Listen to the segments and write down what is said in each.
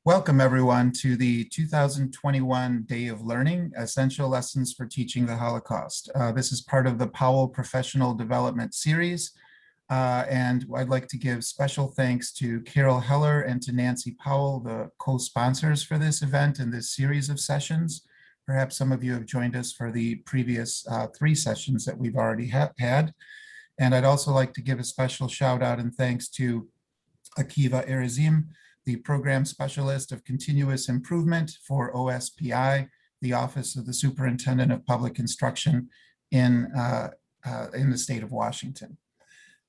Welcome everyone to the 2021 Day of Learning, Essential Lessons for Teaching the Holocaust. This is part of the Powell Professional Development Series. And I'd like to give special thanks to Carol Heller and to Nancy Powell, the co-sponsors for this event and this series of sessions. Perhaps some of you have joined us for the previous 3 sessions that we've already had. And I'd also like to give a special shout out and thanks to Akiva Erizim, the Program Specialist of Continuous Improvement for OSPI, the Office of the Superintendent of Public Instruction in the state of Washington.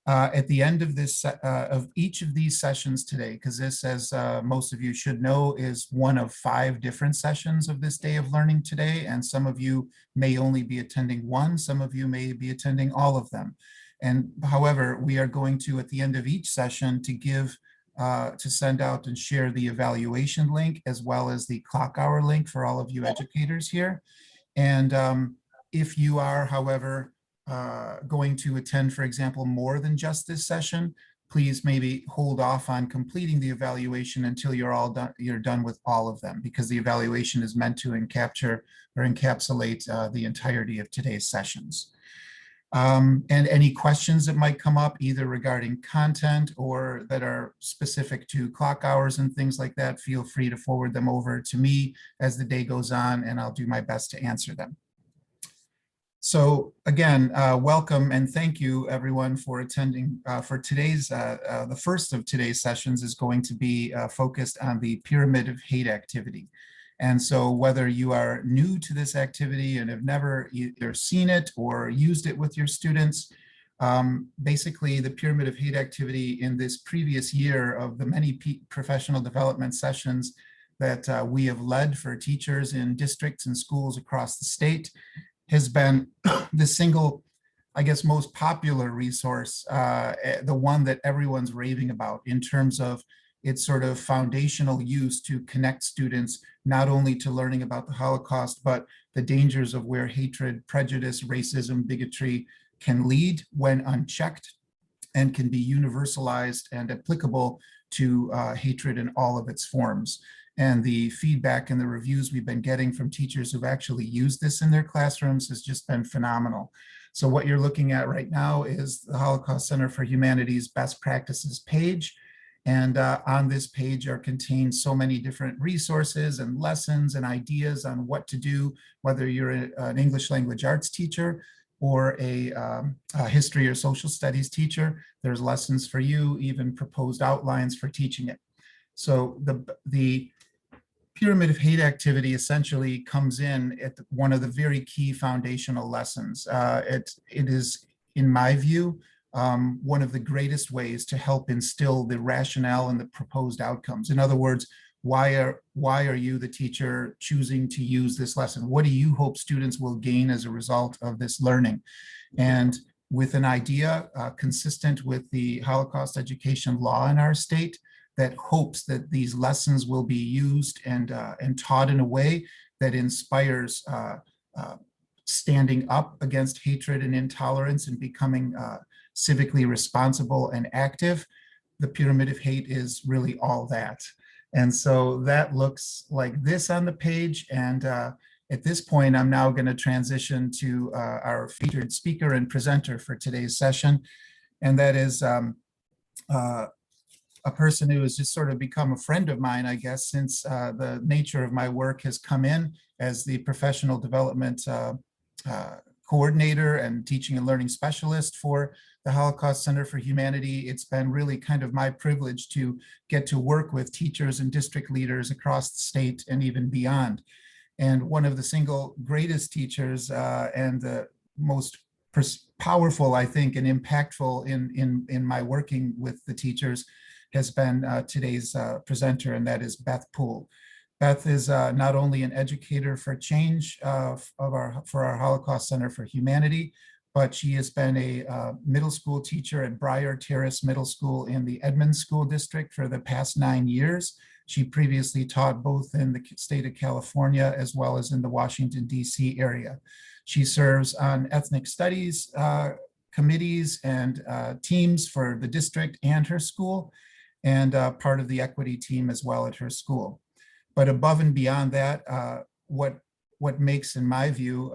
At the end of this, of each of these sessions today, because this, as most of you should know, is one of 5 different sessions of this Day of Learning today, and some of you may only be attending one, some of you may be attending all of them. And however, we are going to, at the end of each session, to send out and share the evaluation link as well as the clock hour link for all of you educators here. And if you are, however, going to attend, for example, more than just this session, please maybe hold off on completing the evaluation until you're done with all of them, because the evaluation is meant to capture or encapsulate the entirety of today's sessions. And any questions that might come up either regarding content or that are specific to clock hours and things like that, feel free to forward them over to me as the day goes on, and I'll do my best to answer them. So again, welcome and thank you everyone for attending for today's, the first of today's sessions is going to be focused on the Pyramid of Hate activity. And so whether you are new to this activity and have never either seen it or used it with your students, basically the Pyramid of Hate activity in this previous year of the many professional development sessions that we have led for teachers in districts and schools across the state has been the single, I guess, most popular resource, the one that everyone's raving about in terms of its sort of foundational use to connect students not only to learning about the Holocaust, but the dangers of where hatred, prejudice, racism, bigotry can lead when unchecked and can be universalized and applicable to hatred in all of its forms. And the feedback and the reviews we've been getting from teachers who've actually used this in their classrooms has just been phenomenal. So what you're looking at right now is the Holocaust Center for Humanity's best practices page. And on this page are contained so many different resources and lessons and ideas on what to do, whether you're an English language arts teacher or a history or social studies teacher. There's lessons for you, even proposed outlines for teaching it. So the Pyramid of Hate activity essentially comes in at one of the very key foundational lessons. It is, in my view, one of the greatest ways to help instill the rationale and the proposed outcomes. In other words, why are you, the teacher, choosing to use this lesson? What do you hope students will gain as a result of this learning? And with an idea consistent with the Holocaust education law in our state that hopes that these lessons will be used and taught in a way that inspires standing up against hatred and intolerance and becoming civically responsible and active, the Pyramid of Hate is really all that. And so that looks like this on the page. And at this point, I'm now going to transition to our featured speaker and presenter for today's session. And that is a person who has just sort of become a friend of mine, I guess, since the nature of my work has come in as the professional development coordinator and teaching and learning specialist for the Holocaust Center for Humanity. It's been really kind of my privilege to get to work with teachers and district leaders across the state and even beyond. And one of the single greatest teachers and the most powerful, I think, and impactful in my working with the teachers has been today's presenter, and that is Beth Poole. Beth is not only an educator for change for our Holocaust Center for Humanity, but she has been a middle school teacher at Brier Terrace Middle School in the Edmonds School District for the past 9 years. She previously taught both in the state of California as well as in the Washington, D.C. area. She serves on ethnic studies committees and teams for the district and her school, and part of the equity team as well at her school. But above and beyond that, what makes, in my view,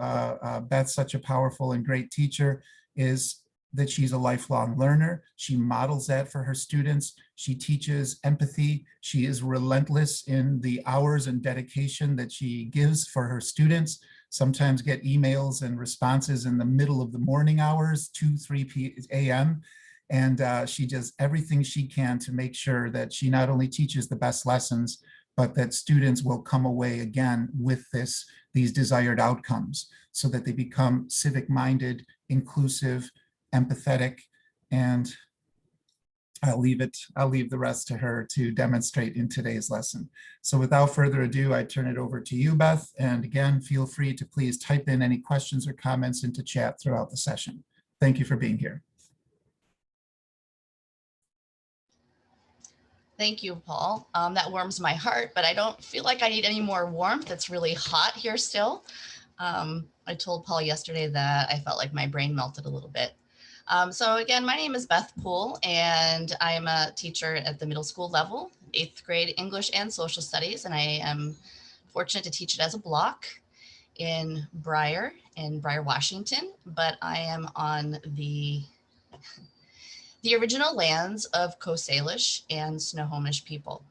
Beth such a powerful and great teacher is that she's a lifelong learner. She models that for her students. She teaches empathy. She is relentless in the hours and dedication that she gives for her students. Sometimes get emails and responses in the middle of the morning hours, 2, 3 a.m. And she does everything she can to make sure that she not only teaches the best lessons, but that students will come away again with these desired outcomes so that they become civic-minded, inclusive, empathetic, and I'll leave the rest to her to demonstrate in today's lesson. So without further ado, I turn it over to you, Beth. And again, feel free to please type in any questions or comments into chat throughout the session. Thank you for being here. Thank you, Paul. That warms my heart, but I don't feel like I need any more warmth. It's really hot here still. I told Paul yesterday that I felt like my brain melted a little bit. So again, my name is Beth Poole, and I am a teacher at the middle school level, 8th grade English and social studies, and I am fortunate to teach it as a block in Brier, Washington, but I am on the original lands of Coast Salish and Snohomish people.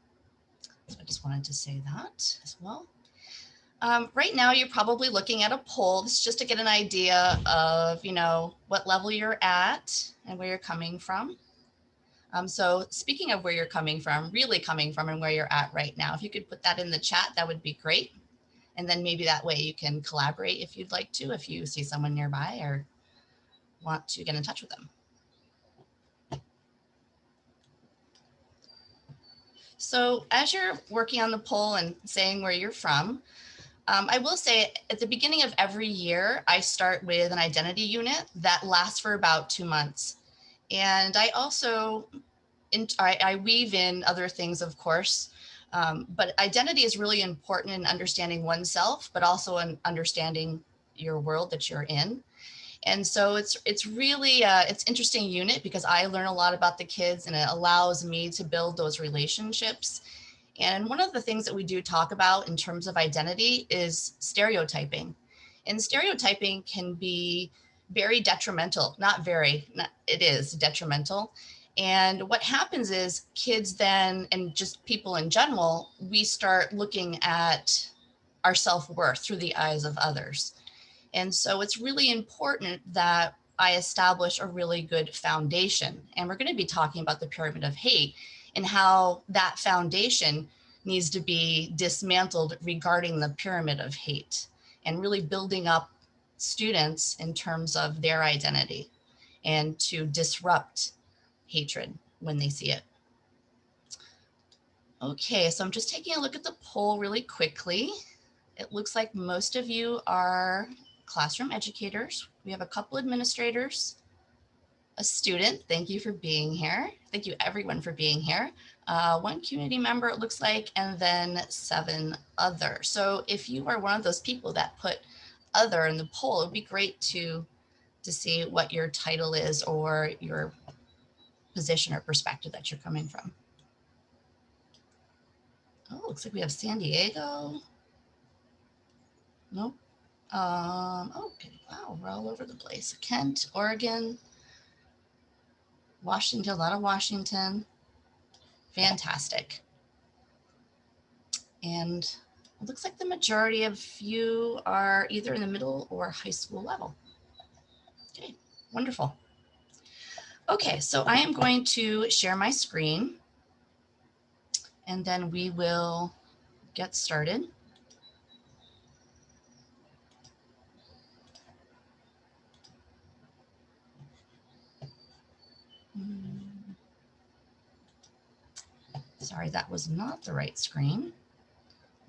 So I just wanted to say that as well. Right now, you're probably looking at a poll. This is just to get an idea of, what level you're at and where you're coming from. So speaking of where you're coming from, really coming from and where you're at right now, if you could put that in the chat, that would be great. And then maybe that way you can collaborate if you'd like to, if you see someone nearby or want to get in touch with them. So as you're working on the poll and saying where you're from, I will say at the beginning of every year, I start with an identity unit that lasts for about 2 months. And I also, I weave in other things, of course, but identity is really important in understanding oneself, but also in understanding your world that you're in. And so it's really, it's interesting unit because I learn a lot about the kids and it allows me to build those relationships. And one of the things that we do talk about in terms of identity is stereotyping. And stereotyping can be very detrimental, it is detrimental. And what happens is kids then, and just people in general, we start looking at our self-worth through the eyes of others. And so it's really important that I establish a really good foundation. And we're going to be talking about the pyramid of hate and how that foundation needs to be dismantled regarding the pyramid of hate and really building up students in terms of their identity and to disrupt hatred when they see it. Okay, so I'm just taking a look at the poll really quickly. It looks like most of you are classroom educators. We have a couple administrators, a student. Thank you for being here. Thank you everyone for being here. 1 community member, it looks like, and then 7 other. So if you are one of those people that put other in the poll, it'd be great to see what your title is or your position or perspective that you're coming from. Oh, looks like we have San Diego. Nope. Okay, wow, we're all over the place. Kent, Oregon, Washington, a lot of Washington. Fantastic. And it looks like the majority of you are either in the middle or high school level. Okay, wonderful. Okay, so I am going to share my screen and then we will get started. Sorry, that was not the right screen.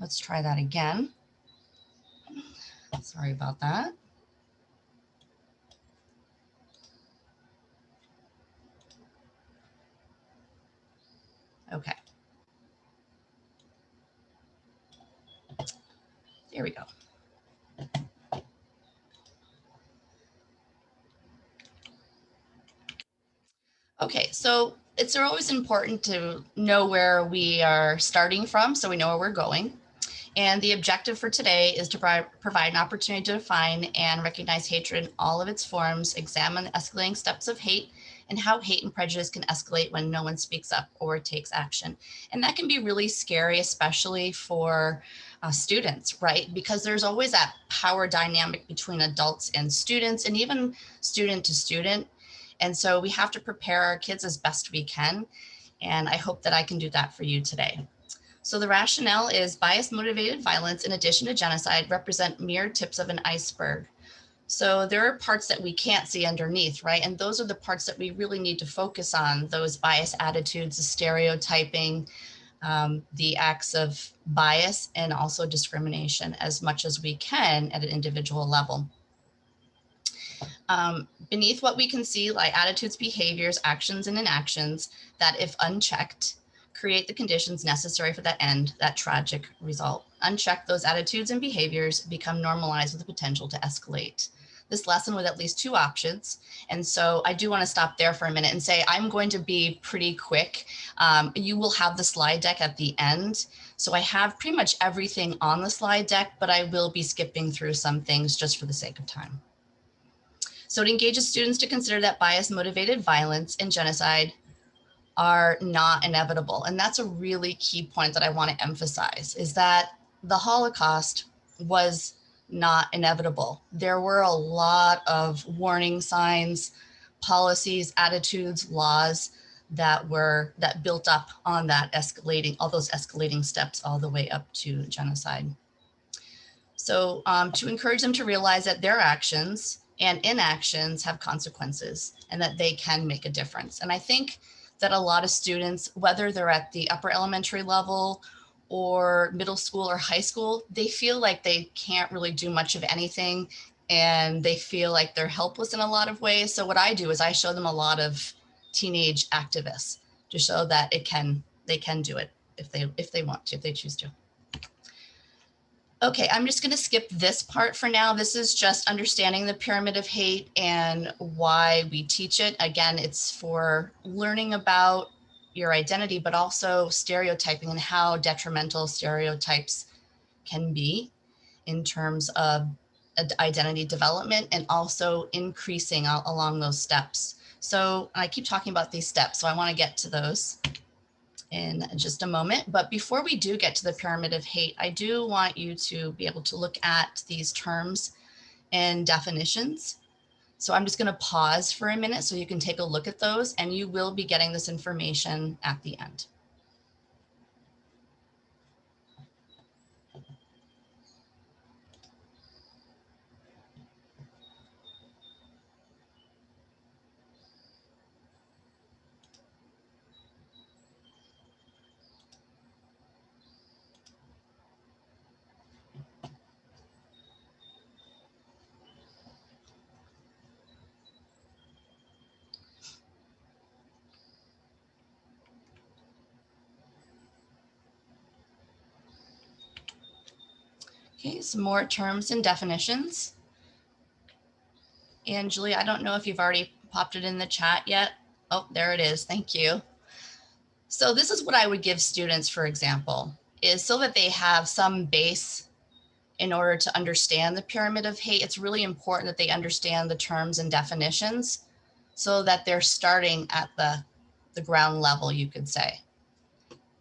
Let's try that again. Sorry about that. Okay. There we go. Okay, so it's always important to know where we are starting from so we know where we're going. And the objective for today is to provide an opportunity to define and recognize hatred in all of its forms, examine the escalating steps of hate, and how hate and prejudice can escalate when no one speaks up or takes action. And that can be really scary, especially for students, right? Because there's always that power dynamic between adults and students, and even student to student. And so we have to prepare our kids as best we can. And I hope that I can do that for you today. So the rationale is bias-motivated violence, in addition to genocide, represent mere tips of an iceberg. So there are parts that we can't see underneath, right? And those are the parts that we really need to focus on, those bias attitudes, the stereotyping, the acts of bias, and also discrimination as much as we can at an individual level. Beneath what we can see, like attitudes, behaviors, actions, and inactions that, if unchecked, create the conditions necessary for that end, that tragic result. Unchecked, those attitudes and behaviors become normalized with the potential to escalate. This lesson with at least 2 options. And so I do want to stop there for a minute and say, I'm going to be pretty quick. You will have the slide deck at the end. So I have pretty much everything on the slide deck, but I will be skipping through some things just for the sake of time. So it engages students to consider that bias-motivated violence and genocide are not inevitable. And that's a really key point that I want to emphasize, is that the Holocaust was not inevitable. There were a lot of warning signs, policies, attitudes, laws that built up on that escalating, all those escalating steps all the way up to genocide. So to encourage them to realize that their actions and inactions have consequences and that they can make a difference. And I think that a lot of students, whether they're at the upper elementary level or middle school or high school, they feel like they can't really do much of anything, and they feel like they're helpless in a lot of ways. So what I do is I show them a lot of teenage activists to show that they can do it if they want to, if they choose to. Okay, I'm just going to skip this part for now. This is just understanding the pyramid of hate and why we teach it. Again, it's for learning about your identity, but also stereotyping and how detrimental stereotypes can be in terms of identity development and also increasing along those steps. So I keep talking about these steps, so I want to get to those in just a moment. But before we do get to the pyramid of hate, I do want you to be able to look at these terms and definitions. So I'm just going to pause for a minute so you can take a look at those, and you will be getting this information at the end. Okay, some more terms and definitions. And Julie, I don't know if you've already popped it in the chat yet. Oh, there it is. Thank you. So this is what I would give students, for example, is so that they have some base in order to understand the pyramid of hate. It's really important that they understand the terms and definitions so that they're starting at the ground level, you could say.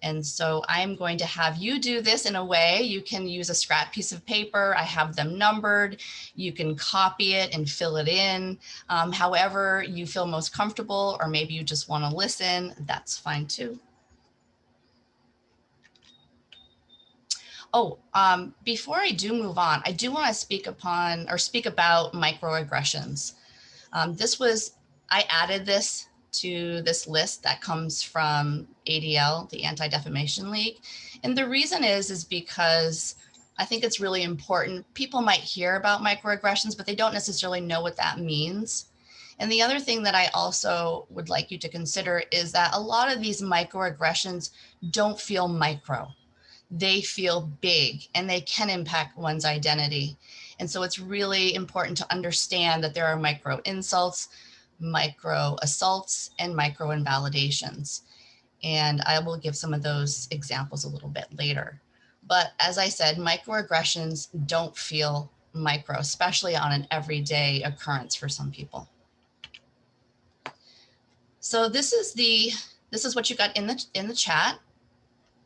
And so I'm going to have you do this in a way. You can use a scrap piece of paper. I have them numbered. You can copy it and fill it in. However you feel most comfortable, or maybe you just want to listen, that's fine too. Oh, before I do move on, I do want to speak about microaggressions. I added this to this list that comes from ADL, the Anti-Defamation League. And the reason is because I think it's really important. People might hear about microaggressions, but they don't necessarily know what that means. And the other thing that I also would like you to consider is that a lot of these microaggressions don't feel micro. They feel big and they can impact one's identity. And so it's really important to understand that there are micro insults, micro assaults, and micro invalidations. And I will give some of those examples a little bit later. But as I said, microaggressions don't feel micro, especially on an everyday occurrence for some people. So this is what you got in the chat.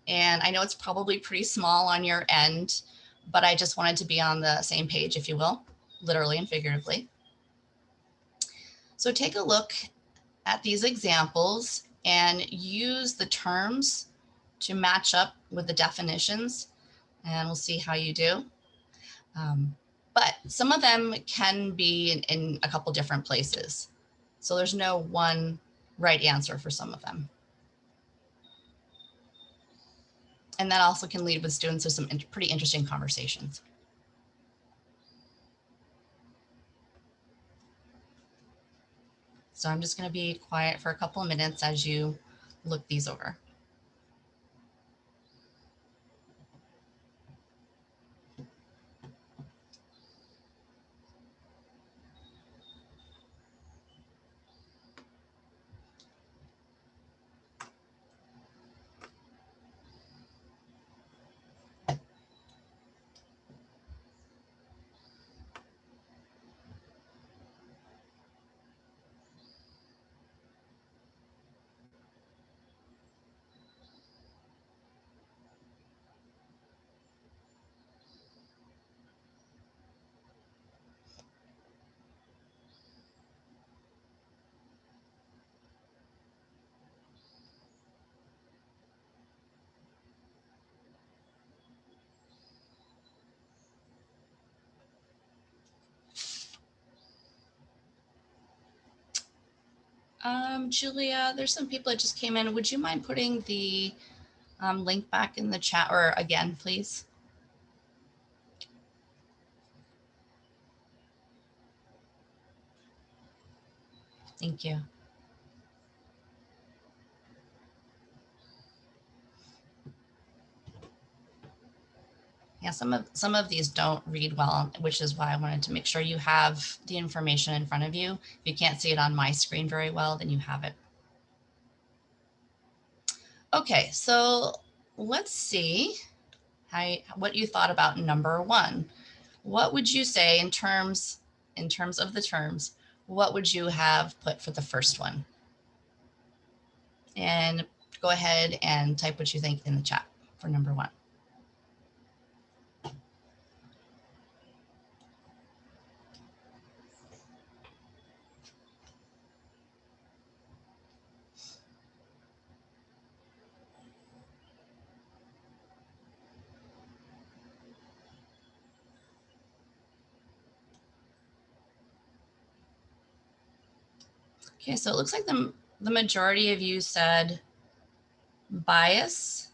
And I know it's probably pretty small on your end, but I just wanted to be on the same page, if you will, literally and figuratively. So take a look at these examples and use the terms to match up with the definitions, and we'll see how you do. But some of them can be in a couple different places. So there's no one right answer for some of them. And that also can lead with students to some pretty interesting conversations. So I'm just going to be quiet for a couple of minutes as you look these over. Julia, there's some people that just came in. Would you mind putting the link back in the chat, or again, please? Thank you. Yeah, some of these don't read well, which is why I wanted to make sure you have the information in front of you. If you can't see it on my screen very well, then you have it. Okay, so let's see what you thought about number one. What would you say in terms of the terms, what would you have put for the first one? And go ahead and type what you think in the chat for number one. Okay, so it looks like the majority of you said bias.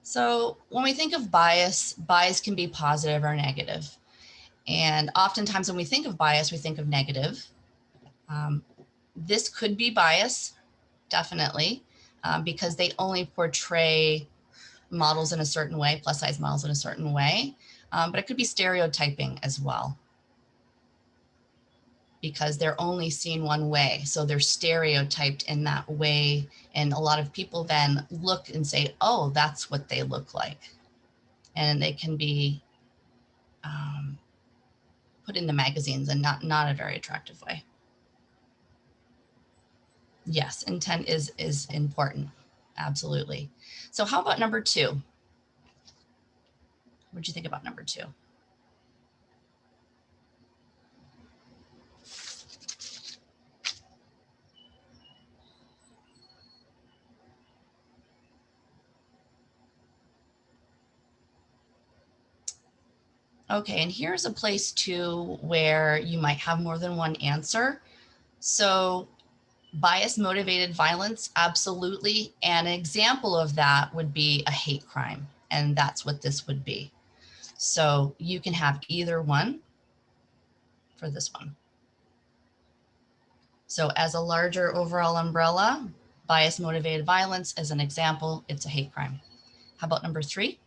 So when we think of bias, bias can be positive or negative. And oftentimes when we think of bias, we think of negative. This could be bias, definitely, because they only portray models in a certain way, plus size models in a certain way. But it could be stereotyping as well, because they're only seen one way. So they're stereotyped in that way. And a lot of people then look and say, oh, that's what they look like. And they can be put into magazines and not a very attractive way. Yes, intent is important. Absolutely. So how about number two? What do you think about number two? Okay, and here's a place too where you might have more than one answer. So bias motivated violence, absolutely. And an example of that would be a hate crime. And that's what this would be. So you can have either one for this one. So as a larger overall umbrella, bias motivated violence as an example, it's a hate crime. How about number three?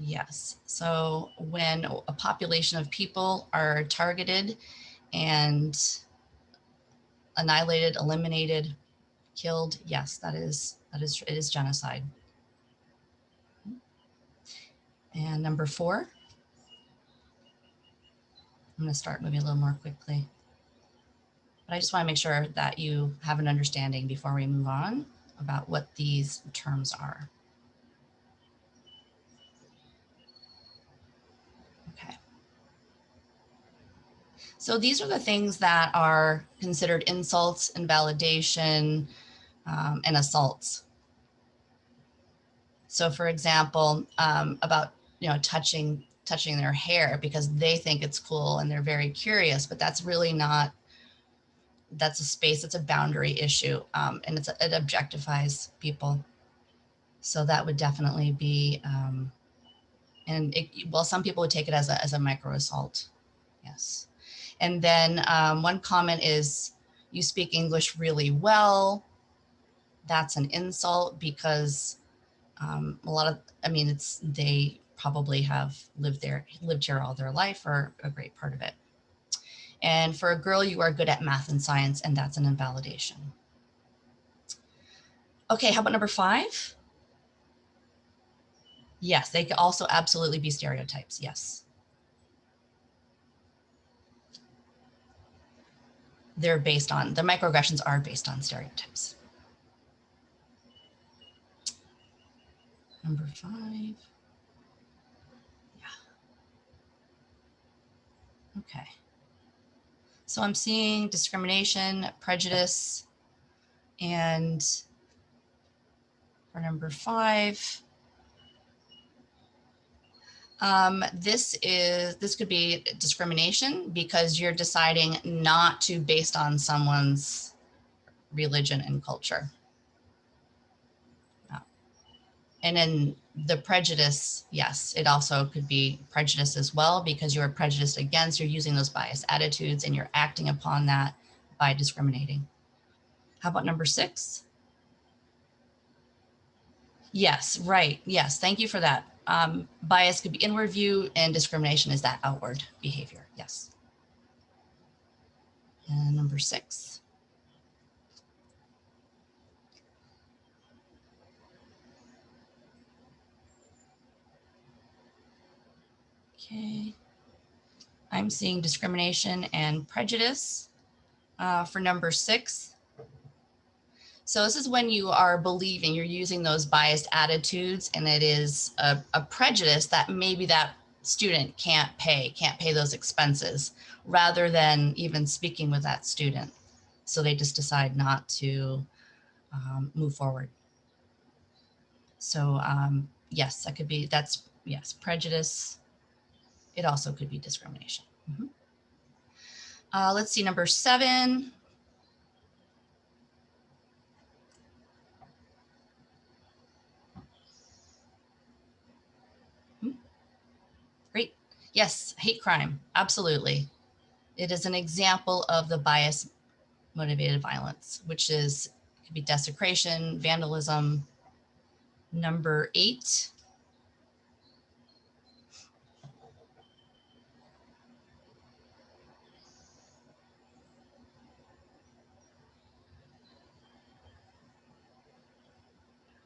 Yes. So when a population of people are targeted and annihilated, eliminated, killed, yes, it is genocide. And number 4, I'm going to start moving a little more quickly. But I just want to make sure that you have an understanding before we move on about what these terms are. Okay. So these are the things that are considered insults, invalidation, and assaults. So for example, about, touching their hair because they think it's cool and they're very curious, but that's really not, that's a space, it's a boundary issue, and it objectifies people. So that would definitely be, well, some people would take it as a micro assault. Yes. And then one comment is, you speak English really well. That's an insult because they probably have lived here all their life or a great part of it. And for a girl, you are good at math and science, and that's an invalidation. Okay, how about number 5? Yes, they could also absolutely be stereotypes. Yes. The microaggressions are based on stereotypes. Number 5. Yeah. Okay. So I'm seeing discrimination, prejudice, and for number 5, this could be discrimination because you're deciding not to based on someone's religion and culture. And then the prejudice, yes, it also could be prejudice as well because you're prejudiced against, you're using those biased attitudes and you're acting upon that by discriminating. How about number 6? Yes, right. Yes, thank you for that. Bias could be inward view and discrimination is that outward behavior. Yes. And number 6. Okay. I'm seeing discrimination and prejudice for number 6. So this is when you are believing you're using those biased attitudes and it is a prejudice that maybe that student can't pay those expenses rather than even speaking with that student. So they just decide not to move forward. So yes, that could be, yes, prejudice. It also could be discrimination. Let's see, number 7. Great. Yes, hate crime. Absolutely. It is an example of the bias motivated violence, which is, could be desecration, vandalism. Number 8.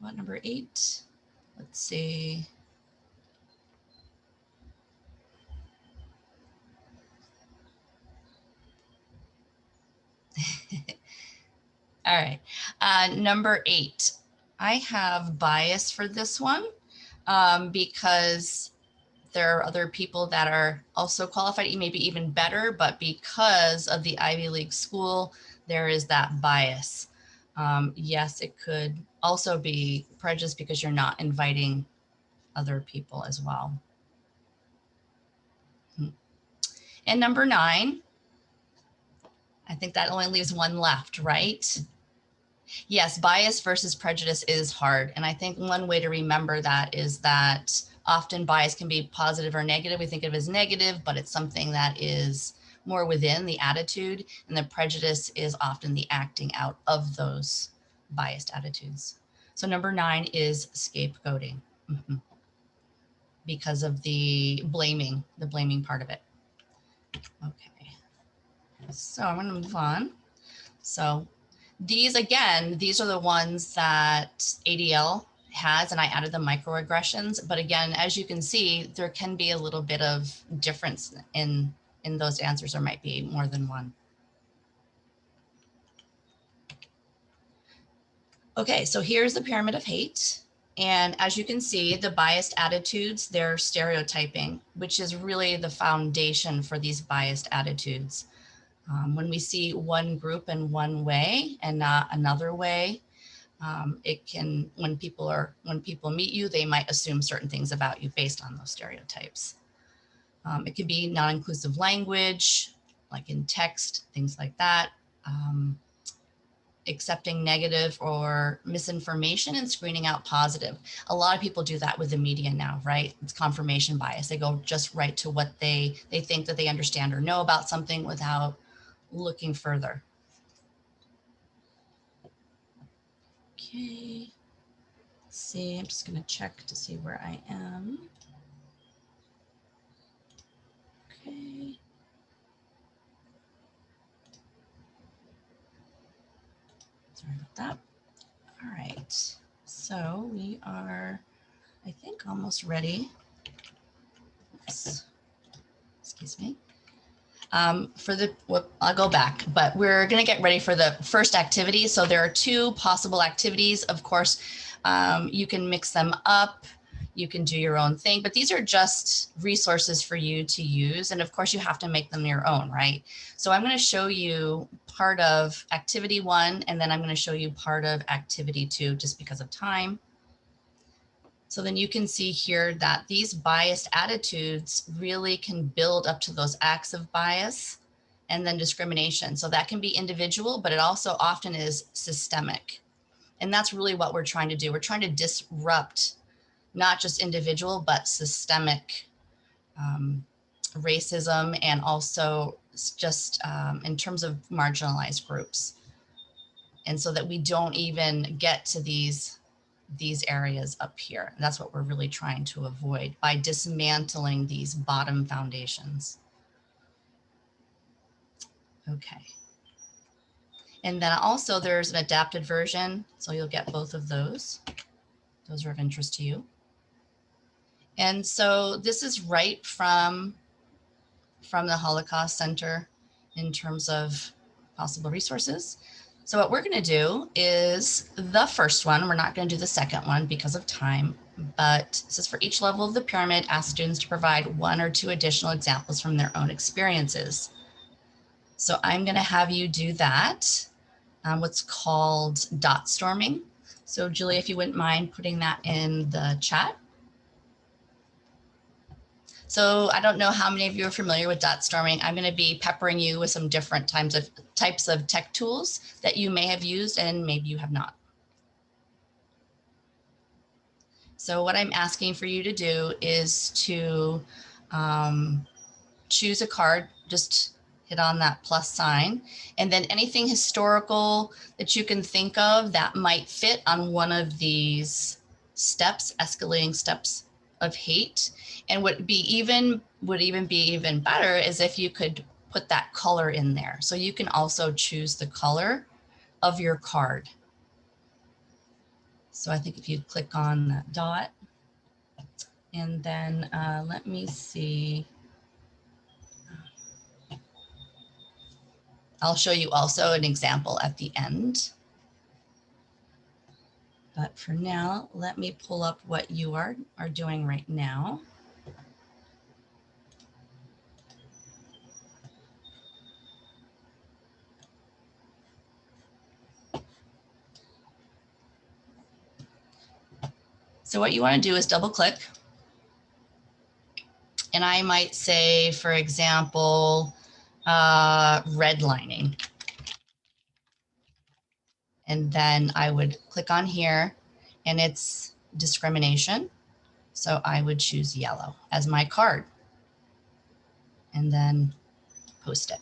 What number 8? Let's see. All right. Number 8. I have bias for this one because there are other people that are also qualified, maybe even better, but because of the Ivy League school, there is that bias. Yes, it could also be prejudice because you're not inviting other people as well. And number 9, I think that only leaves one left, right? Yes, bias versus prejudice is hard. And I think one way to remember that is that often bias can be positive or negative. We think of it as negative, but it's something that is more within the attitude. And the prejudice is often the acting out of those biased attitudes. So number 9 is scapegoating. because of the blaming part of it. Okay, so I'm going to move on. So these, again, these are the ones that ADL has, and I added the microaggressions. But again, as you can see, there can be a little bit of difference in those answers. There might be more than one. Okay, so here's the pyramid of hate. And as you can see, the biased attitudes, they're stereotyping, which is really the foundation for these biased attitudes. When we see one group in one way and not another way, it can, when people meet you, they might assume certain things about you based on those stereotypes. It could be non-inclusive language, like in text, things like that. Accepting negative or misinformation and screening out positive. A lot of people do that with the media now, right? It's confirmation bias. They go just right to what they think that they understand or know about something without looking further. Okay, let's see, I'm just going to check to see where I am. Okay. Sorry about that. All right, so we are, I think, almost ready. Oops. Excuse me. For the, well, I'll go back, but we're going to get ready for the first activity. So there are two possible activities. Of course, you can mix them up. You can do your own thing, but these are just resources for you to use. And of course, you have to make them your own, right? So I'm going to show you part of activity 1, and then I'm going to show you part of activity 2, just because of time. So then you can see here that these biased attitudes really can build up to those acts of bias and then discrimination. So that can be individual, but it also often is systemic. And that's really what we're trying to do. We're trying to disrupt not just individual, but systemic racism, and also just in terms of marginalized groups. And so that we don't even get to these areas up here. And that's what we're really trying to avoid by dismantling these bottom foundations. Okay. And then also there's an adapted version. So you'll get both of those. Those are of interest to you. And so this is right from the Holocaust Center in terms of possible resources. So what we're going to do is the first one. We're not going to do the second one because of time, but this is for each level of the pyramid. Ask students to provide 1 or 2 additional examples from their own experiences. So I'm going to have you do that, what's called dot storming. So Julie, if you wouldn't mind putting that in the chat. So I don't know how many of you are familiar with dot storming. I'm going to be peppering you with some different types of tech tools that you may have used and maybe you have not. So what I'm asking for you to do is to choose a card, just hit on that plus sign, and then anything historical that you can think of that might fit on one of these steps, escalating steps of hate. And would even be even better is if you could put that color in there. So you can also choose the color of your card. So I think if you click on that dot, and then let me see. I'll show you also an example at the end. But for now, let me pull up what you are doing right now. So what you want to do is double click. And I might say, for example, redlining. And then I would click on here and it's discrimination. So I would choose yellow as my card and then post it.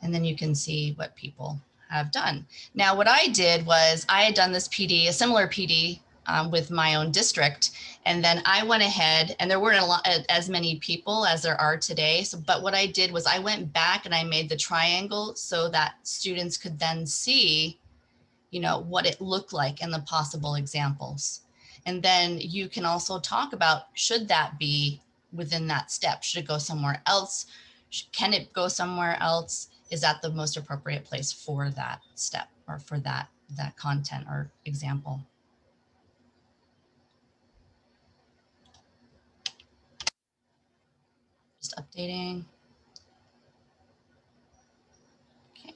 And then you can see what people have done. Now, what I did was I had done this PD, a similar PD with my own district. And then I went ahead, and there weren't as many people as there are today. So, but what I did was I went back and I made the triangle so that students could then see, what it looked like and the possible examples. And then you can also talk about, should that be within that step? Should it go somewhere else? Can it go somewhere else? Is that the most appropriate place for that step or for that content or example? Just updating. Okay.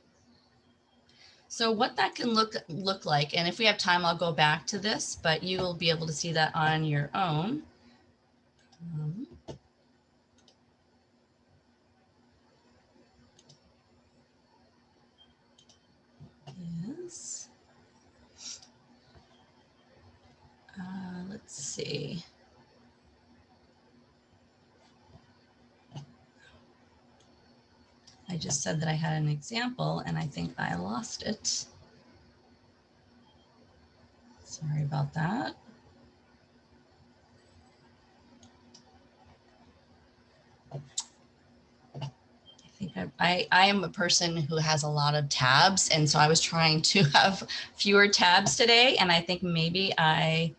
So what that can look like, and if we have time, I'll go back to this, but you will be able to see that on your own. Is, let's see. I just said that I had an example and I think I lost it. Sorry about that. I am a person who has a lot of tabs, and so I was trying to have fewer tabs today, and I think maybe I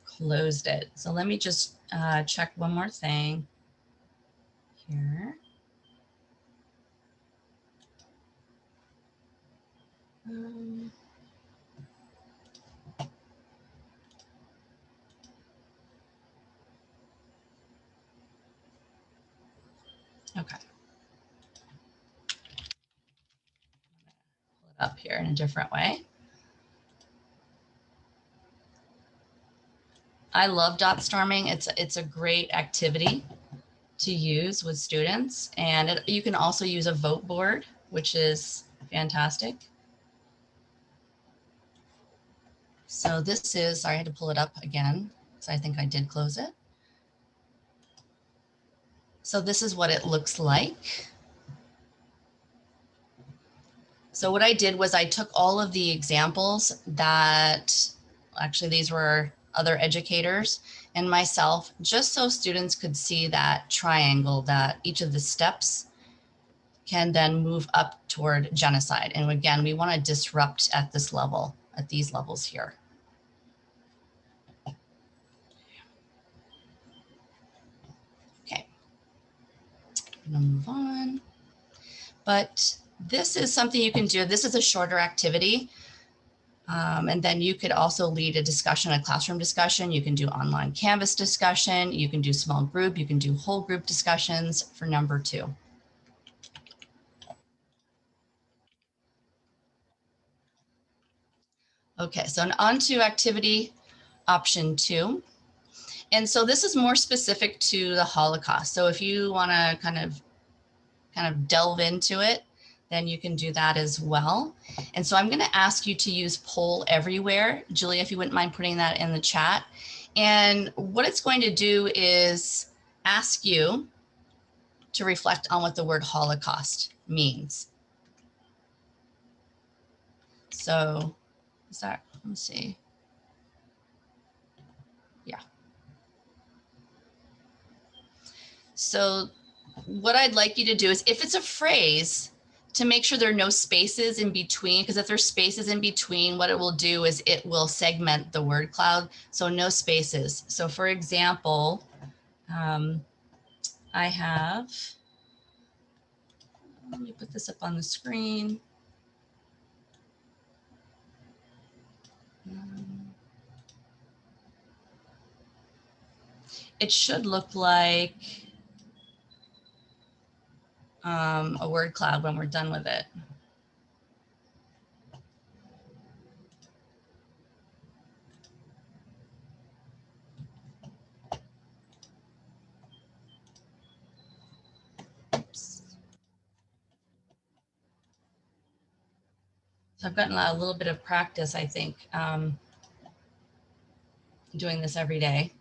closed it. So let me just check one more thing here. Okay. Pull it up here in a different way. I love dot storming. It's a great activity to use with students, and you can also use a vote board, which is fantastic. So this is, sorry, I had to pull it up again, so I think I did close it. So this is what it looks like. So what I did was I took all of the examples that, actually these were other educators and myself, just so students could see that triangle, that each of the steps can then move up toward genocide. And again, we want to disrupt at this level, at these levels here. Okay, I'm gonna move on. But this is something you can do. This is a shorter activity. And then you could also lead a discussion, a classroom discussion. You can do online Canvas discussion. You can do small group. You can do whole group discussions for number 2. Okay, so on to activity option 2. And so this is more specific to the Holocaust. So if you want to kind of delve into it, then you can do that as well. And so I'm going to ask you to use poll everywhere. Julia, if you wouldn't mind putting that in the chat. And what it's going to do is ask you to reflect on what the word Holocaust means. So is that, let me see. Yeah. So what I'd like you to do is, if it's a phrase, to make sure there are no spaces in between, because if there's spaces in between, what it will do is it will segment the word cloud. So no spaces. So for example, I have, let me put this up on the screen. It should look like a word cloud when we're done with it. Oops. So I've gotten a little bit of practice, I think, doing this every day.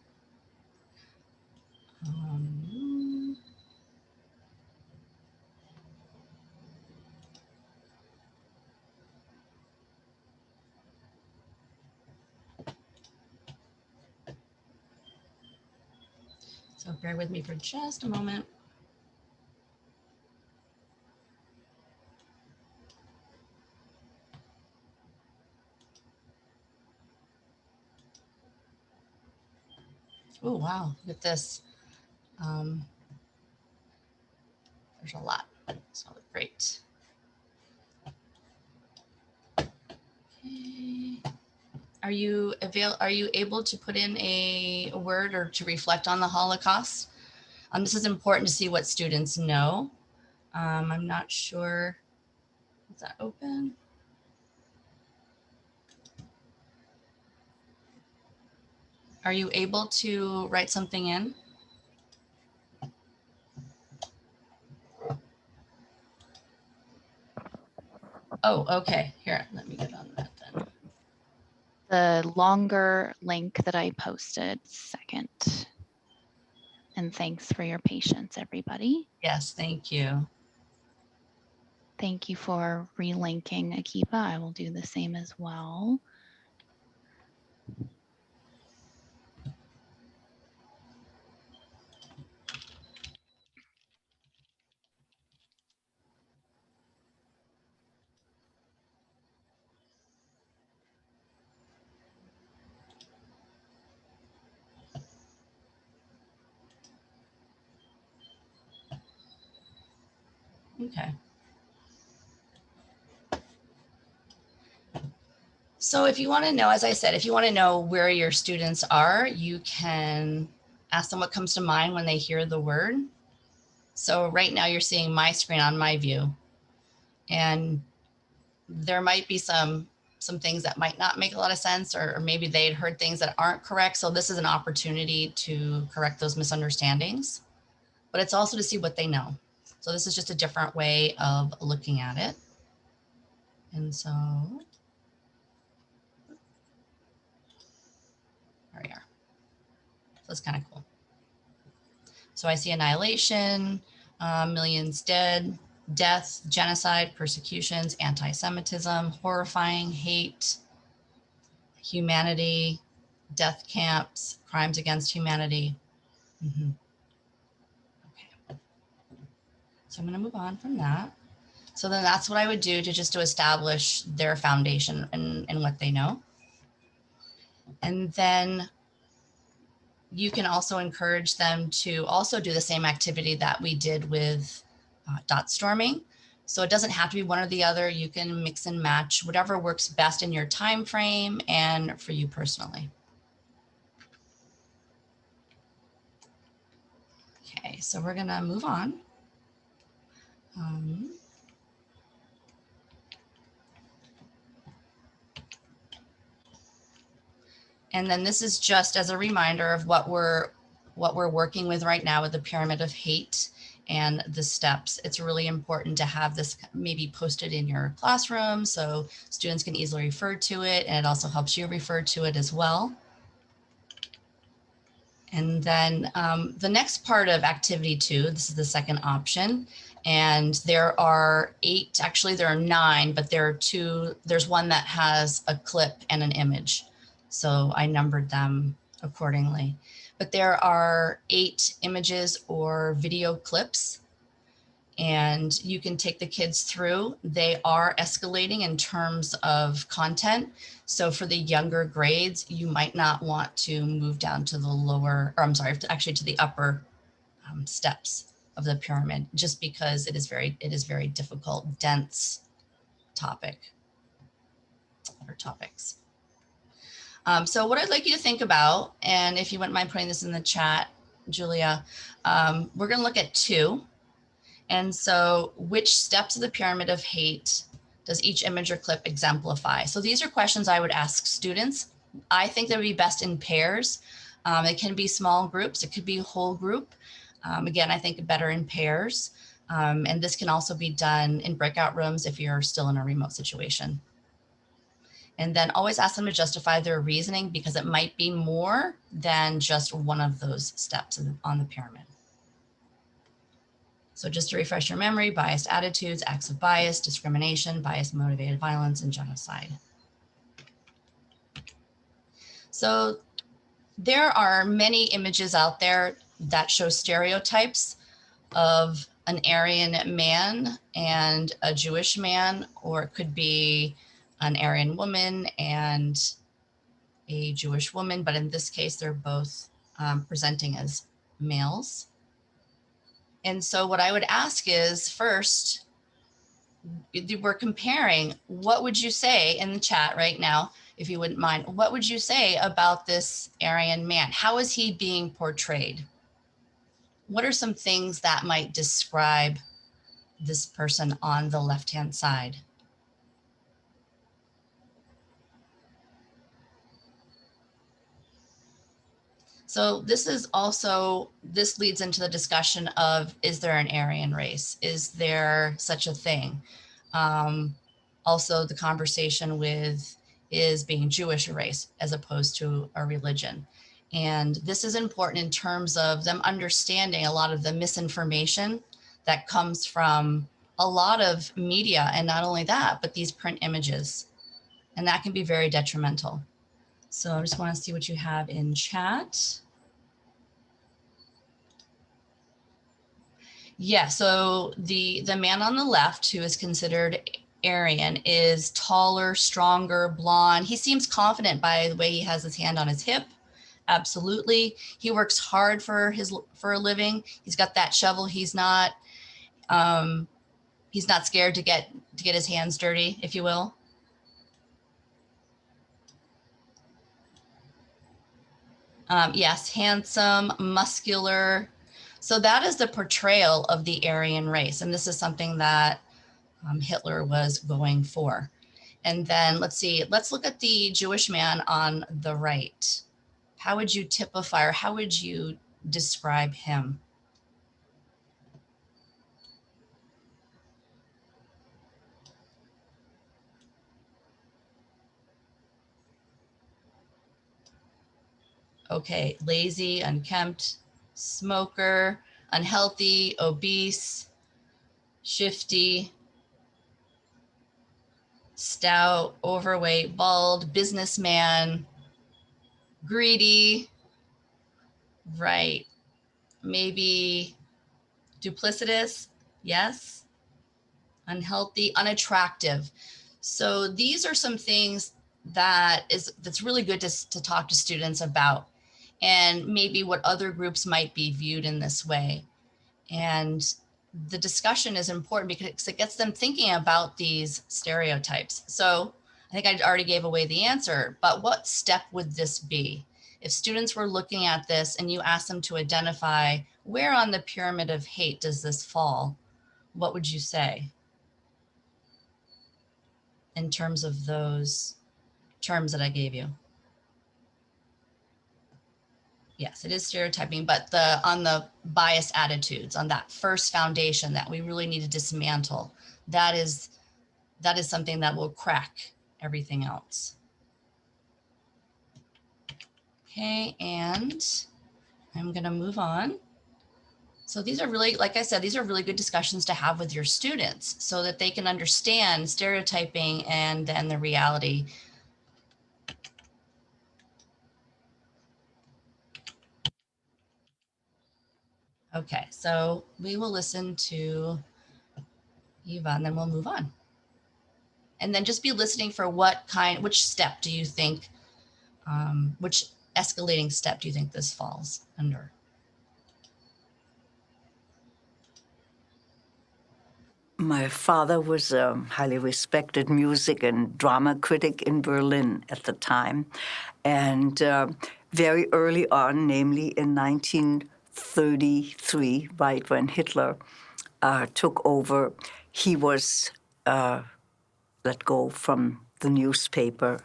So bear with me for just a moment. Oh, wow, look at this. There's a lot, so great. Okay. Are you able to put in a word or to reflect on the Holocaust? This is important to see what students know. I'm not sure. Is that open? Are you able to write something in? Oh, okay. Here, let me get on that then. The longer link that I posted second. And thanks for your patience, everybody. Yes, thank you. Thank you for relinking Akiba. I will do the same as well. Okay. So if you want to know, as I said, if you want to know where your students are, you can ask them what comes to mind when they hear the word. So right now you're seeing my screen on my view, and there might be some things that might not make a lot of sense, or maybe they'd heard things that aren't correct. So this is an opportunity to correct those misunderstandings, but it's also to see what they know. So this is just a different way of looking at it. And so there we are. So it's kind of cool. So I see annihilation, millions dead, death, genocide, persecutions, anti-Semitism, horrifying, hate, humanity, death camps, crimes against humanity. Mm-hmm. Okay. So I'm going to move on from that. So then that's what I would do to establish their foundation and what they know. And then you can also encourage them to also do the same activity that we did with dot storming. So it doesn't have to be one or the other. You can mix and match whatever works best in your time frame and for you personally. Okay, so we're gonna move on. And then this is just as a reminder of what we're working with right now with the pyramid of hate and the steps. It's really important to have this maybe posted in your classroom so students can easily refer to it, and it also helps you refer to it as well. And then the next part of activity 2, this is the second option, and there are 8, actually there are 9, but there are 2, there's one that has a clip and an image. So I numbered them accordingly. But there are 8 images or video clips, and you can take the kids through. They are escalating in terms of content. So for the younger grades, you might not want to move down to the lower, or I'm sorry, actually to the upper steps of the pyramid, just because it is very difficult, dense topic or topics. So what I'd like you to think about, and if you wouldn't mind putting this in the chat, Julia, we're going to look at 2. And so which steps of the pyramid of hate does each image or clip exemplify? So these are questions I would ask students. I think they would be best in pairs. It can be small groups. It could be a whole group. Again, I think better in pairs. And this can also be done in breakout rooms if you're still in a remote situation. And then always ask them to justify their reasoning, because it might be more than just one of those steps on the pyramid. So just to refresh your memory: biased attitudes, acts of bias, discrimination, bias motivated violence, and genocide. So there are many images out there. that show stereotypes of an Aryan man and a Jewish man, or it could be an Aryan woman and a Jewish woman, but in this case, they're both presenting as males. And so what I would ask is, first, we're comparing, what would you say in the chat right now, if you wouldn't mind, what would you say about this Aryan man? How is he being portrayed? What are some things that might describe this person on the left-hand side? So this leads into the discussion of, is there an Aryan race? Is there such a thing? Also the conversation with, is being Jewish a race as opposed to a religion? And this is important in terms of them understanding a lot of the misinformation that comes from a lot of media, and not only that, but these print images. And that can be very detrimental. So I just want to see what you have in chat. Yeah, so the man on the left, who is considered Aryan, is taller, stronger, blonde. He seems confident by the way he has his hand on his hip. Absolutely. He works hard for a living. He's got that shovel. He's not scared to get his hands dirty, if you will. Yes, handsome, muscular. So that is the portrayal of the Aryan race. And this is something that Hitler was going for. And then let's look at the Jewish man on the right. How would you typify, or how would you describe him? Okay, lazy, unkempt, smoker, unhealthy, obese, shifty, stout, overweight, bald, businessman, greedy, right? Maybe duplicitous, yes. Unhealthy, unattractive. So these are some things that's really good to talk to students about, and maybe what other groups might be viewed in this way. And the discussion is important because it gets them thinking about these stereotypes. So I think I already gave away the answer, but what step would this be? If students were looking at this and you asked them to identify where on the pyramid of hate does this fall, what would you say in terms of those terms that I gave you? Yes, it is stereotyping, but on the biased attitudes, on that first foundation that we really need to dismantle, that is something that will crack everything else. Okay, and I'm gonna move on. So these are really, like I said, these are really good discussions to have with your students so that they can understand stereotyping and then the reality. Okay, so we will listen to Eva and then we'll move on. And then just be listening for which step do you think, which escalating step do you think this falls under? My father was a highly respected music and drama critic in Berlin at the time. And very early on, namely in 1933, right when Hitler took over, he was let go from the newspaper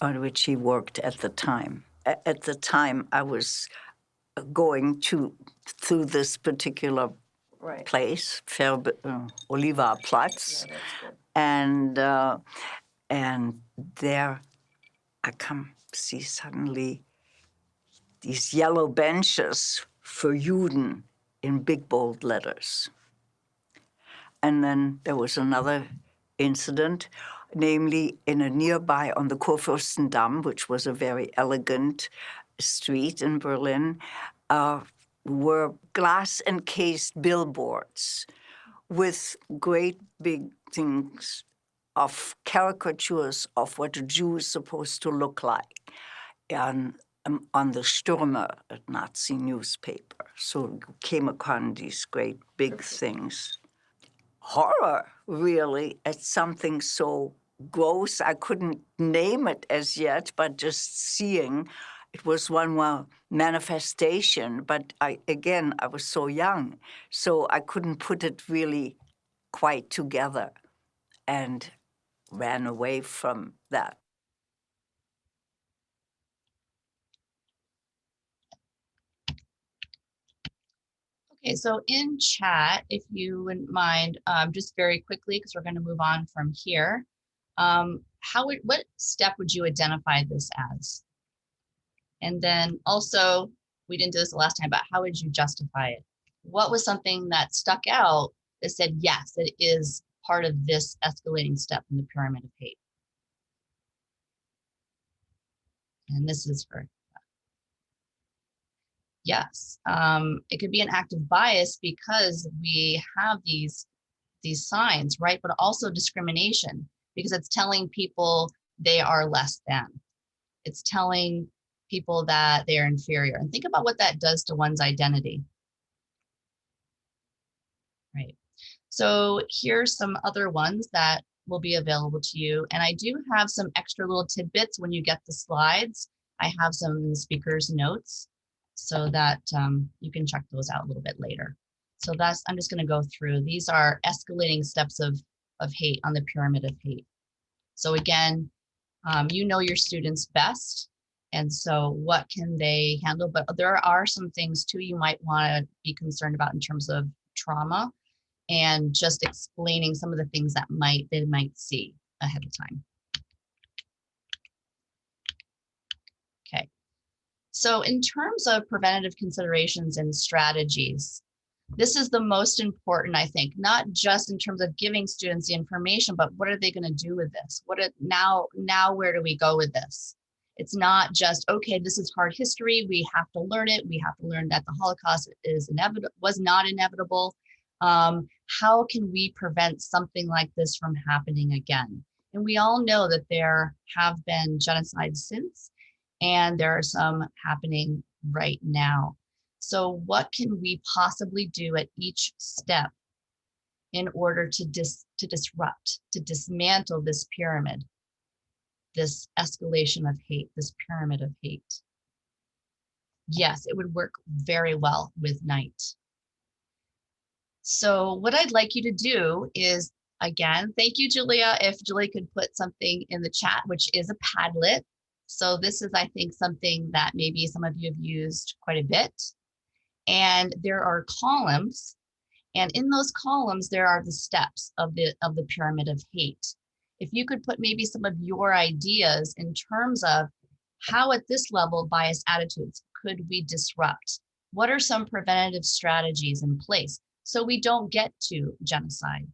on which he worked at the time. At the time, I was going through this particular place, Oliver Platz, and there I come see suddenly these yellow benches for Juden in big bold letters. And then there was another incident, namely in a nearby on the Kurfürstendamm, which was a very elegant street in Berlin. were glass encased billboards with great big things of caricatures of what a Jew is supposed to look like on the Stürmer, a Nazi newspaper. So you came upon these great big things. Horror, really, at something so gross. I couldn't name it as yet, but just seeing, it was one more manifestation. But I was so young, so I couldn't put it really quite together and ran away from that. Okay, so in chat, if you wouldn't mind, just very quickly, because we're going to move on from here, what step would you identify this as? And then also, we didn't do this the last time, but how would you justify it? What was something that stuck out that said, yes, it is part of this escalating step in the pyramid of hate? And this is for yes. It could be an act of bias because we have these signs, right? But also discrimination, because it's telling people they are less than. It's telling people that they are inferior. And think about what that does to one's identity. Right. So here's some other ones that will be available to you. And I do have some extra little tidbits when you get the slides. I have some speakers' notes so that you can check those out a little bit later. So I'm just going to go through. These are escalating steps of hate on the pyramid of hate. So again, you know your students best. And so what can they handle? But there are some things too you might want to be concerned about in terms of trauma, and just explaining some of the things that they might see ahead of time. Okay, so in terms of preventative considerations and strategies, this is the most important, I think, not just in terms of giving students the information, but what are they going to do with this? Now where do we go with this? It's not just, okay, this is hard history, we have to learn it, we have to learn that the Holocaust was not inevitable. How can we prevent something like this from happening again? And we all know that there have been genocides since, and there are some happening right now. So what can we possibly do at each step in order to disrupt, to dismantle this pyramid, this escalation of hate, this pyramid of hate? Yes, it would work very well with night. So what I'd like you to do is, again, thank you, Julia. If Julia could put something in the chat, which is a Padlet. So this is, I think, something that maybe some of you have used quite a bit. And there are columns. And in those columns, there are the steps of the pyramid of hate. If you could put maybe some of your ideas in terms of how at this level biased attitudes could we disrupt? What are some preventative strategies in place so we don't get to genocide?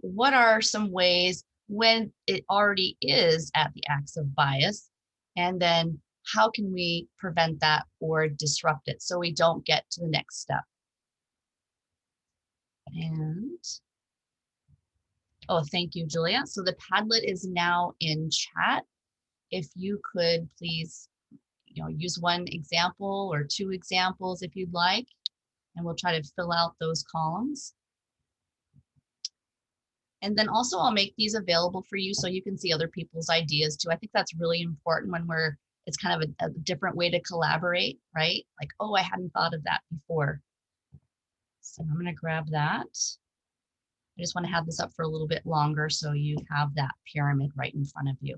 What are some ways when it already is at the acts of bias? And then how can we prevent that or disrupt it so we don't get to the next step? And, oh, thank you, Julia. So the Padlet is now in chat. If you could please, use one example or two examples if you'd like, and we'll try to fill out those columns. And then also I'll make these available for you so you can see other people's ideas too. I think that's really important when it's kind of a different way to collaborate, right? Like, oh, I hadn't thought of that before. So I'm gonna grab that. I just want to have this up for a little bit longer so you have that pyramid right in front of you.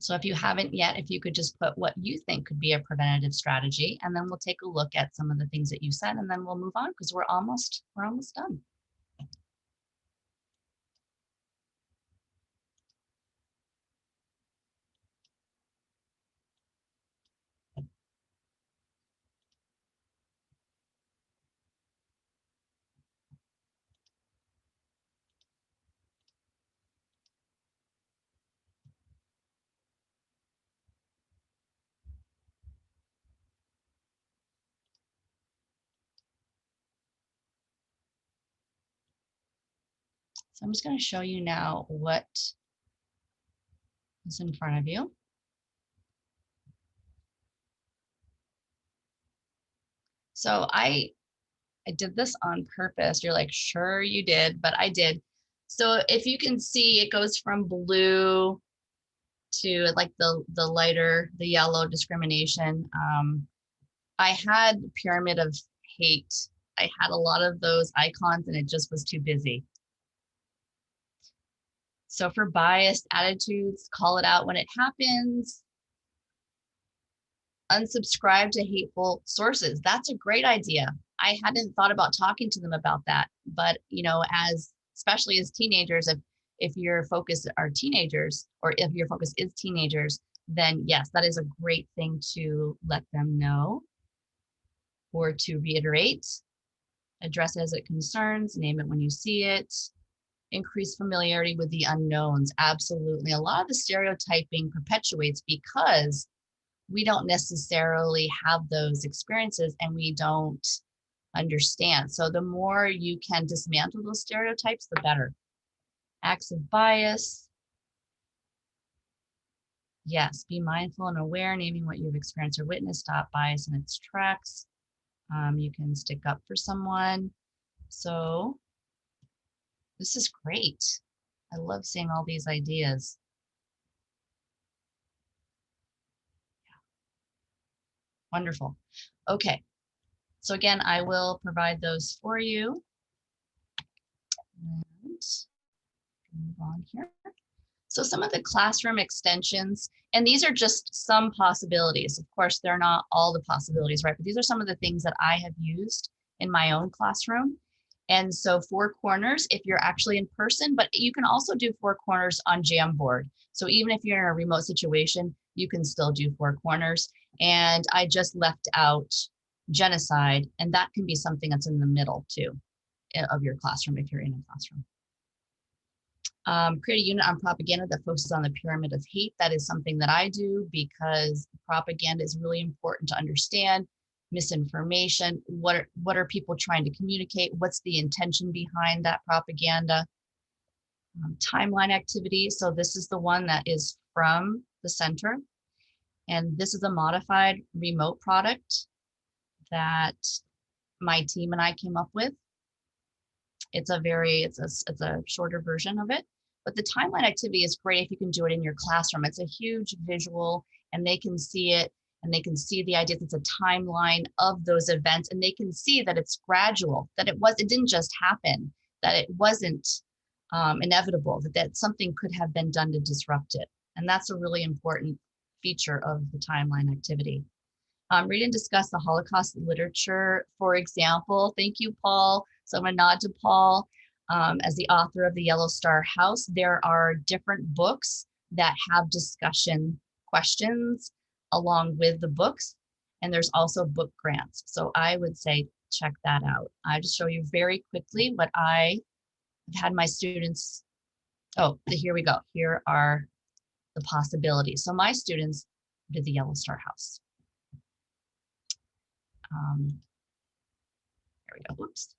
So if you haven't yet, if you could just put what you think could be a preventative strategy, and then we'll take a look at some of the things that you said, and then we'll move on because we're almost done. So I'm just going to show you now what is in front of you. So I did this on purpose. You're like, sure you did, but I did. So if you can see, it goes from blue to like the lighter, the yellow discrimination. I had pyramid of hate. I had a lot of those icons and it just was too busy. So for biased attitudes, call it out when it happens. Unsubscribe to hateful sources. That's a great idea. I hadn't thought about talking to them about that, but you know, especially as teenagers, if your focus are teenagers, or if your focus is teenagers, then yes, that is a great thing to let them know or to reiterate. Address it as it concerns, name it when you see it. Increase familiarity with the unknowns. Absolutely. A lot of the stereotyping perpetuates because we don't necessarily have those experiences and we don't understand. So the more you can dismantle those stereotypes, the better. Acts of bias. Yes, be mindful and aware, naming what you've experienced or witnessed. Stop bias in its tracks. You can stick up for someone. So this is great. I love seeing all these ideas. Wonderful. Okay. So again, I will provide those for you. And move on here. So some of the classroom extensions, and these are just some possibilities. Of course, they're not all the possibilities, right? But these are some of the things that I have used in my own classroom. And so 4 corners, if you're actually in person, but you can also do 4 corners on Jamboard. So even if you're in a remote situation, you can still do 4 corners. And I just left out genocide, and that can be something that's in the middle too of your classroom if you're in a classroom. Create a unit on propaganda that focuses on the pyramid of hate. That is something that I do because propaganda is really important to understand. Misinformation, what are people trying to communicate? What's the intention behind that propaganda? Timeline activity. So this is the one that is from the center. And this is a modified remote product that my team and I came up with. It's a shorter version of it. But the timeline activity is great if you can do it in your classroom. It's a huge visual and they can see it and they can see the ideas. It's a timeline of those events and they can see that it's gradual, that it didn't just happen, that it wasn't inevitable, that something could have been done to disrupt it. And that's a really important feature of the timeline activity. Read and discuss the Holocaust literature, for example. Thank you, Paul. So I'm gonna nod to Paul. As the author of the Yellow Star House, there are different books that have discussion questions along with the books, and there's also book grants. So I would say check that out. I just show you very quickly what I have had my students. Oh, here we go. Here are the possibilities. So my students did the Yellow Star House. There we go. Oops.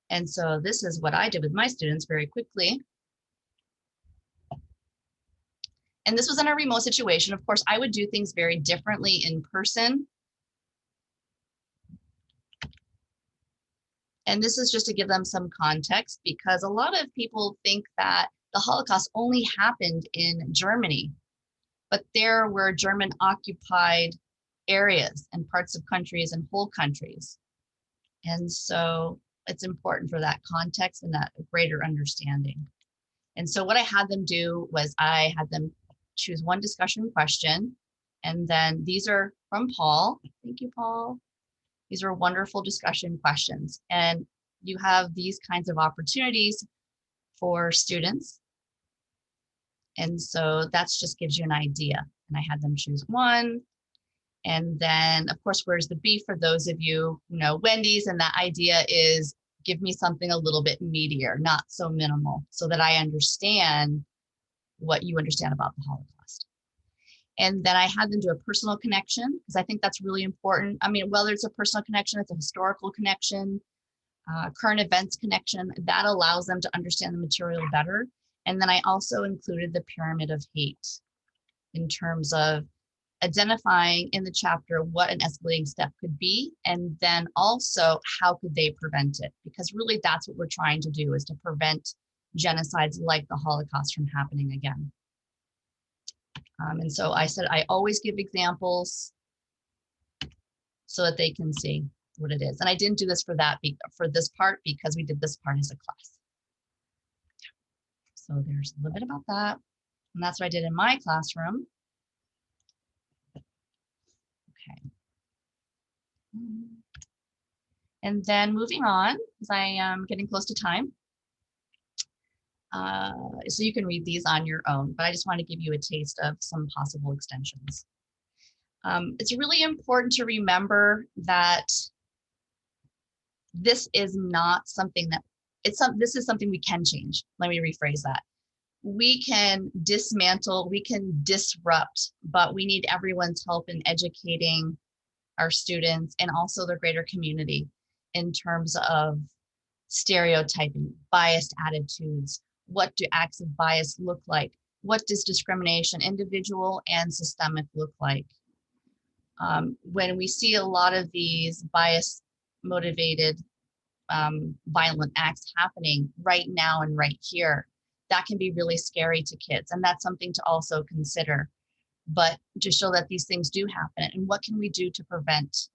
And so this is what I did with my students very quickly. And this was in a remote situation. Of course, I would do things very differently in person. And this is just to give them some context because a lot of people think that the Holocaust only happened in Germany, but there were German occupied areas and parts of countries and whole countries. And so it's important for that context and that greater understanding. And so what I had them do was I had them choose one discussion question. And then these are from Paul. Thank you, Paul. These are wonderful discussion questions. And you have these kinds of opportunities for students. And so that's just gives you an idea. And I had them choose one. And then, of course, where's the beef for those of you who know Wendy's? And that idea is give me something a little bit meatier, not so minimal, so that I understand what you understand about the Holocaust. And then I had them do a personal connection because I think that's really important. I mean, whether it's a personal connection, it's a historical connection. current events connection, that allows them to understand the material better. And then I also included the pyramid of hate in terms of identifying in the chapter what an escalating step could be, and then also how could they prevent it? Because really that's what we're trying to do, is to prevent genocides like the Holocaust from happening again. And so I said, I always give examples so that they can see what it is. And I didn't do this for this part because we did this part as a class. So there's a little bit about that. And that's what I did in my classroom. Okay. And then moving on, because I am getting close to time. So you can read these on your own, but I just want to give you a taste of some possible extensions. It's really important to remember that this is not something that, this is something we can change. Let me rephrase that. We can dismantle, we can disrupt, but we need everyone's help in educating our students and also the greater community in terms of stereotyping, biased attitudes. What do acts of bias look like? What does discrimination, individual and systemic, look like? When we see a lot of these bias motivated violent acts happening right now and right here, that can be really scary to kids. And that's something to also consider, but to show that these things do happen and what can we do to prevent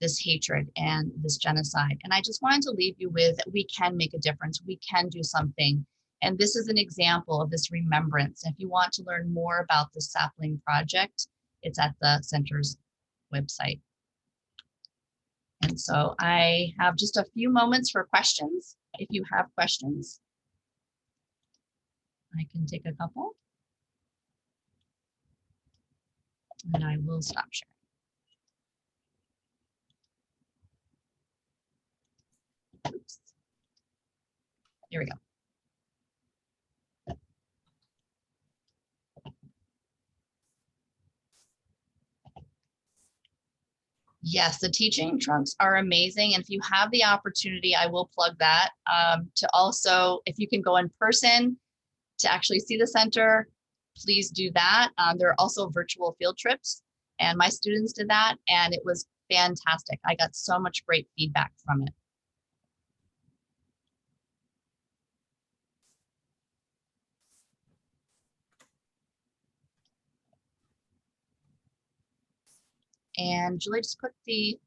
this hatred and this genocide. And I just wanted to leave you with that we can make a difference. We can do something. And this is an example of this remembrance. If you want to learn more about the Sapling Project, it's at the center's website. And so I have just a few moments for questions. If you have questions, I can take a couple. And I will stop sharing. Oops. Here we go. Yes, the teaching trunks are amazing. And if you have the opportunity, I will plug that to also, if you can go in person to actually see the center, please do that. There are also virtual field trips, and my students did that, and it was fantastic. I got so much great feedback from it. And Julie just put the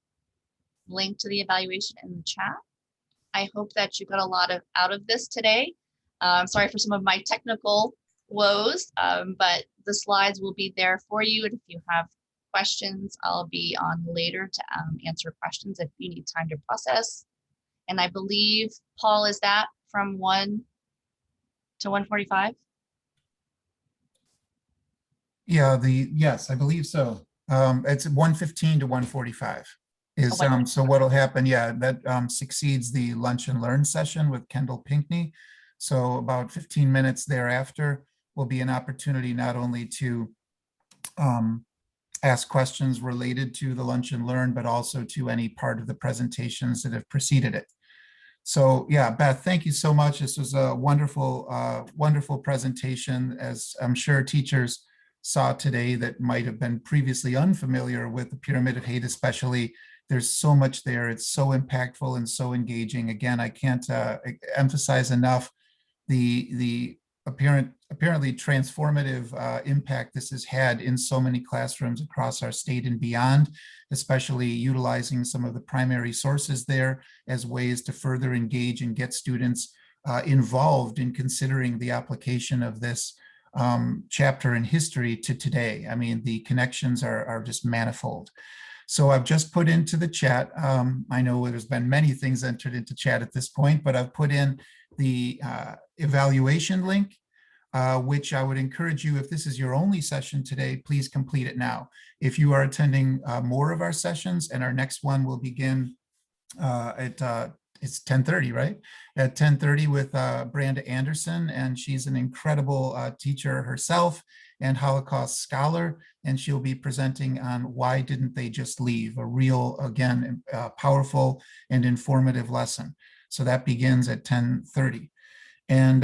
link to the evaluation in the chat. I hope that you got a lot out of this today. Sorry for some of my technical woes, but the slides will be there for you. And if you have questions, I'll be on later to answer questions if you need time to process. And I believe, Paul, is that from 1 to 1:45? Yeah, yes, I believe so. It's 1:15 to 1:45 is, Oh, so what'll happen, yeah, that succeeds the lunch and learn session with Kendall Pinkney. So about 15 minutes thereafter will be an opportunity not only to ask questions related to the lunch and learn, but also to any part of the presentations that have preceded it. So yeah, Beth, thank you so much. This was a wonderful, wonderful presentation, as I'm sure teachers saw today that might have been previously unfamiliar with the Pyramid of Hate, especially. There's so much there. It's so impactful and so engaging. Again, I can't emphasize enough the apparently transformative impact this has had in so many classrooms across our state and beyond, especially utilizing some of the primary sources there as ways to further engage and get students involved in considering the application of this chapter in history to today. I mean, the connections are just manifold. So I've just put into the chat, I know there's been many things entered into chat at this point, but I've put in the evaluation link, which I would encourage you, if this is your only session today, please complete it now. If you are attending more of our sessions, and our next one will begin at it's 10:30, right? At 10:30 with Branda Anderson, and she's an incredible teacher herself and Holocaust scholar, and she'll be presenting on Why Didn't They Just Leave? A real, again, powerful and informative lesson. So that begins at 10:30. And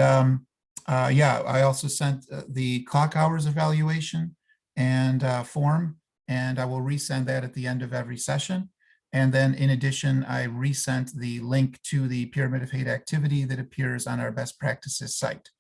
yeah, I also sent the clock hours evaluation and form, and I will resend that at the end of every session. And then in addition, I resent the link to the Pyramid of Hate activity that appears on our best practices site.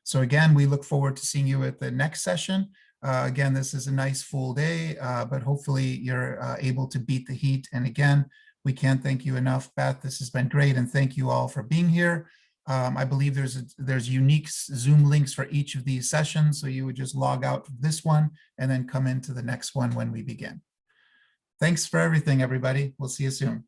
So again, we look forward to seeing you at the next session. Again, this is a nice full day, but hopefully you're able to beat the heat. And again, we can't thank you enough, Beth. This has been great. And thank you all for being here. I believe there's unique Zoom links for each of these sessions. So you would just log out of this one and then come into the next one when we begin. Thanks for everything, everybody. We'll see you soon.